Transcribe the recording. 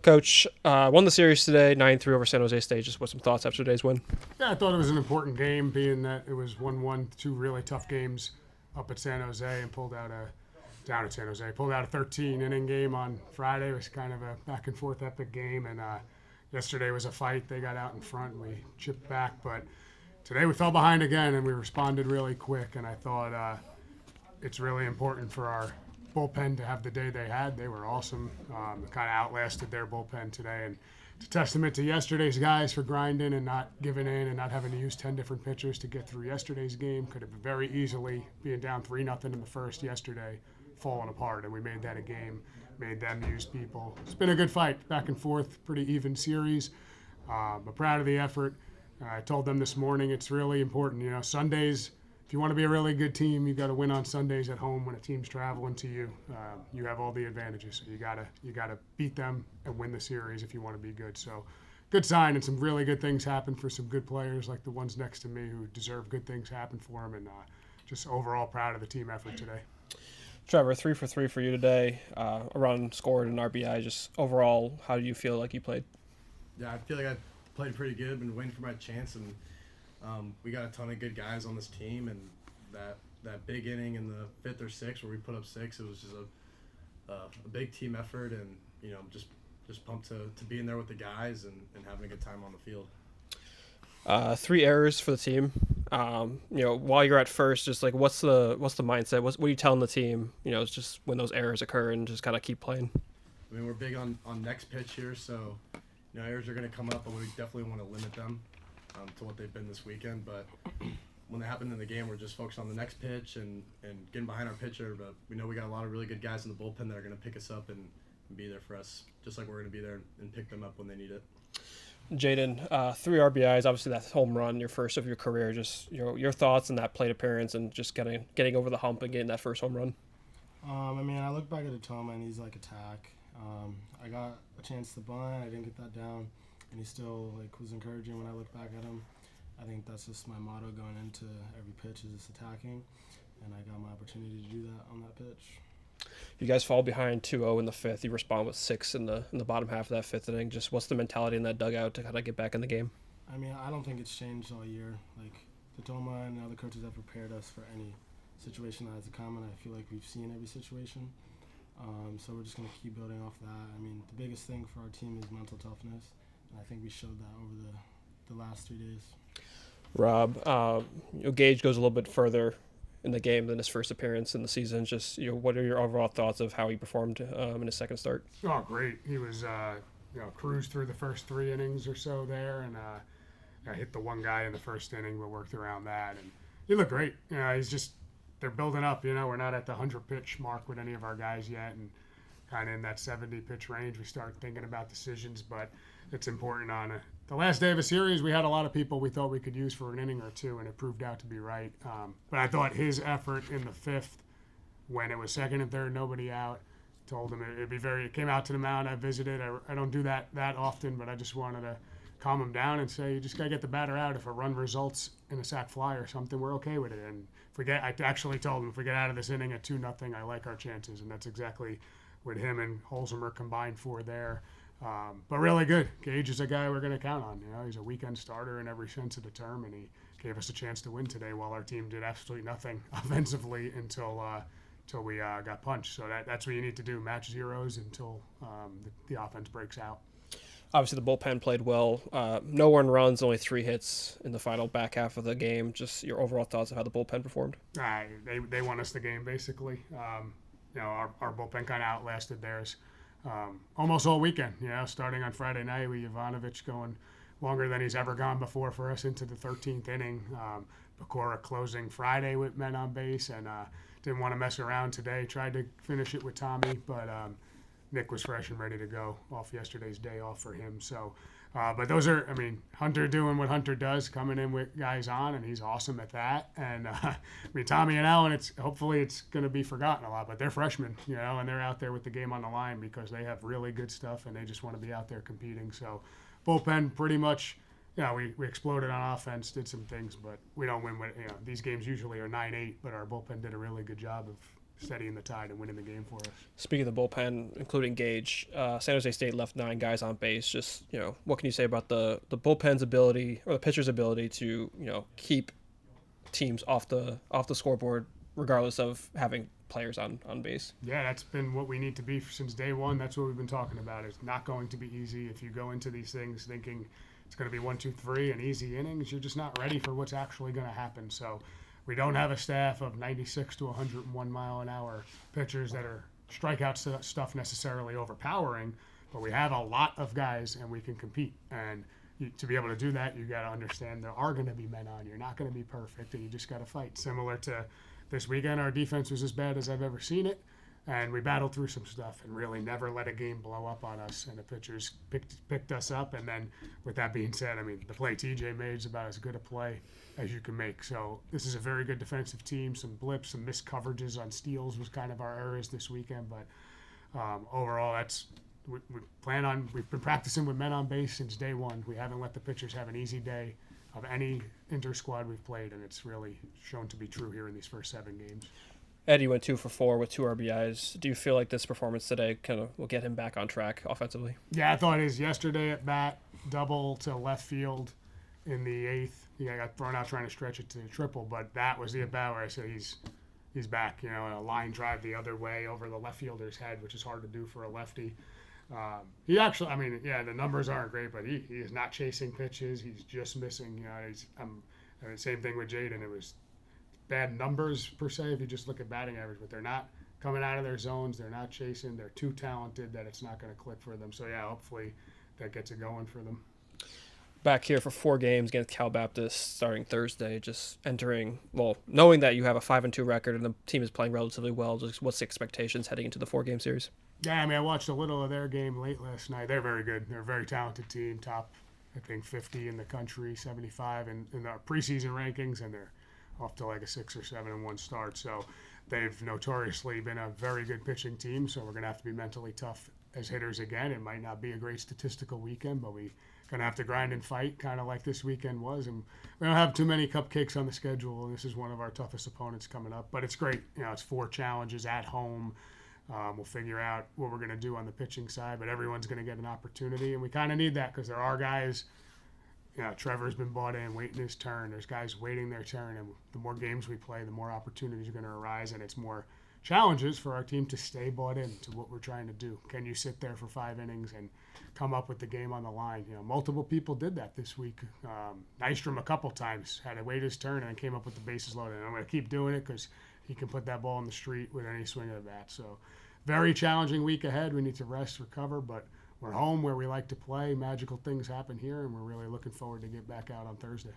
Coach, won the series today, 9-3 over San Jose State. Just what some thoughts after today's win? Yeah, I thought it was an important game, being that it was 1-1, two really tough games up at San Jose, and down at San Jose, pulled out a 13-inning game on Friday. It was kind of a back and forth epic game, and yesterday was a fight. They got out in front, and we chipped back, but today we fell behind again, and we responded really quick. And I thought it's really important for our bullpen to have the day they had. They were awesome. Kind of outlasted their bullpen today, and it's a testament to yesterday's guys for grinding and not giving in and not having to use 10 different pitchers to get through yesterday's game. Could have very easily, being down 3-0 in the first yesterday, fallen apart, and we made that a game, made them use people. It's been a good fight, back and forth, pretty even series, but proud of the effort. I told them this morning it's really important. Sundays, if you want to be a really good team, you got to win on Sundays at home when a team's traveling to you. You have all the advantages, so you gotta beat them and win the series if you want to be good. So, good sign, and some really good things happen for some good players like the ones next to me who deserve good things happen for them, and just overall proud of the team effort today. Trevor, 3 for 3 for you today. A run scored, an RBI. Just overall, how do you feel like you played? Yeah, I feel like I played pretty good. Been waiting for my chance, and we got a ton of good guys on this team. And that big inning in the fifth or sixth where we put up 6, it was just a big team effort, and just pumped to be in there with the guys and having a good time on the field. 3 errors for the team. While you're at first, just like what's the mindset? What are you telling the team? It's just when those errors occur and just kind of keep playing. I mean, we're big on next pitch here, so errors are going to come up, but we definitely want to limit them to what they've been this weekend. But when they happen in the game, we're just focused on the next pitch and getting behind our pitcher. But we know we got a lot of really good guys in the bullpen that are going to pick us up and be there for us, just like we're going to be there and pick them up when they need it. Jayden, 3 RBIs, obviously that home run, your first of your career. Just your thoughts on that plate appearance and just getting over the hump and getting that first home run. I look back at DiToma and he's like attack. I got a chance to bunt, I didn't get that down, and he still was encouraging when I look back at him. I think that's just my motto going into every pitch, is just attacking, and I got my opportunity to do that on that pitch. You guys fall behind 2-0 in the fifth. You respond with 6 in the bottom half of that fifth inning. Just what's the mentality in that dugout to kind of get back in the game? I don't think it's changed all year. DiToma and the other coaches have prepared us for any situation that has a comment. I feel like we've seen every situation. So we're just going to keep building off that. The biggest thing for our team is mental toughness, and I think we showed that over the last 3 days. Rob, Gage goes a little bit further in the game than his first appearance in the season. Just what are your overall thoughts of how he performed in his second start? Oh, great. He was cruised through the first 3 innings or so there, and I hit the one guy in the first inning, but worked around that, and he looked great. They're building up. We're not at the 100-pitch mark with any of our guys yet, and kind of in that 70-pitch range, we start thinking about decisions. But it's important on the last day of a series. We had a lot of people we thought we could use for an inning or two, and it proved out to be right. But I thought his effort in the fifth, when it was second and third, nobody out, told him it'd be very. It came out to the mound. I visited. I don't do that often, but I just wanted to calm him down and say, you just got to get the batter out. If a run results in a sac fly or something, we're okay with it. And I actually told him, if we get out of this inning at 2-0, I like our chances. And that's exactly what him and Holzheimer combined for there. But really good. Gage is a guy we're going to count on. He's a weekend starter in every sense of the term, and he gave us a chance to win today while our team did absolutely nothing offensively until we got punched. So that's what you need to do, match zeros until the offense breaks out. Obviously, the bullpen played well. No earned runs, only 3 hits in the final back half of the game. Just your overall thoughts of how the bullpen performed? They won us the game, basically. Our bullpen kind of outlasted theirs almost all weekend. Starting on Friday night with Jovanovic going longer than he's ever gone before for us into the 13th inning. Pecora closing Friday with men on base, and didn't want to mess around today. Tried to finish it with Tommy, but Nick was fresh and ready to go off yesterday's day off for him. So, but those are, Hunter doing what Hunter does, coming in with guys on, and he's awesome at that. And Tommy and Allen, hopefully it's going to be forgotten a lot, but they're freshmen, and they're out there with the game on the line because they have really good stuff and they just want to be out there competing. So, bullpen pretty much, we exploded on offense, did some things, but we don't win with, these games usually are 9-8, but our bullpen did a really good job of steadying the tide and winning the game for us. Speaking of the bullpen, including Gage, San Jose State left 9 guys on base. Just, what can you say about the bullpen's ability or the pitcher's ability to, keep teams off the scoreboard regardless of having players on base? Yeah, that's been what we need to be since day one. That's what we've been talking about. It's not going to be easy. If you go into these things thinking it's going to be 1, 2, 3 and easy innings, you're just not ready for what's actually going to happen. So we don't have a staff of 96 to 101 mile an hour pitchers that are strikeout stuff necessarily overpowering, but we have a lot of guys and we can compete. And to be able to do that, you got to understand there are going to be men on. You're not going to be perfect, and you just got to fight. Similar to this weekend, our defense was as bad as I've ever seen it, and we battled through some stuff and really never let a game blow up on us, and the pitchers picked us up. And then with that being said, I mean, the play TJ made is about as good a play as you can make. So this is a very good defensive team. Some blips, some missed coverages on steals was kind of our errors this weekend, but overall we've been practicing with men on base since day one. We haven't let the pitchers have an easy day of any inter-squad we've played, and it's really shown to be true here in these first 7 games. Eddie went 2 for 4 with 2 RBIs. Do you feel like this performance today kind of will get him back on track offensively? Yeah, I thought his yesterday at bat, double to left field in the 8th. Yeah, I got thrown out trying to stretch it to the triple, but that was the at bat where I said he's back. A line drive the other way over the left fielder's head, which is hard to do for a lefty. He actually, the numbers aren't great, but he is not chasing pitches. He's just missing. Same thing with Jayden. It was bad numbers per se if you just look at batting average, but they're not coming out of their zones. They're not chasing. They're too talented that it's not going to click for them. So yeah, hopefully that gets it going for them. Back here for 4 games against Cal Baptist starting Thursday, just knowing that you have a 5-2 record and the team is playing relatively well, just what's the expectations heading into the 4-game series? Yeah, I watched a little of their game late last night. They're very good. They're a very talented team, top, I think, 50 in the country, 75 in our preseason rankings, and they're off to like a 6 or 7-1 start. So they've notoriously been a very good pitching team, so we're going to have to be mentally tough as hitters again. It might not be a great statistical weekend, but we're going to have to grind and fight, kind of like this weekend was. And we don't have too many cupcakes on the schedule, and this is one of our toughest opponents coming up. But it's great. It's 4 challenges at home. We'll figure out what we're going to do on the pitching side, but everyone's going to get an opportunity, and we kind of need that because there are guys. Trevor's been bought in, waiting his turn. There's guys waiting their turn, and the more games we play, the more opportunities are going to arise, and it's more challenges for our team to stay bought in to what we're trying to do. Can you sit there for 5 innings and come up with the game on the line? Multiple people did that this week. Nystrom a couple times had to wait his turn and then came up with the bases loaded. And I'm going to keep doing it because he can put that ball in the street with any swing of the bat. So very challenging week ahead. We need to rest, recover, but we're home where we like to play. Magical things happen here, and we're really looking forward to get back out on Thursday.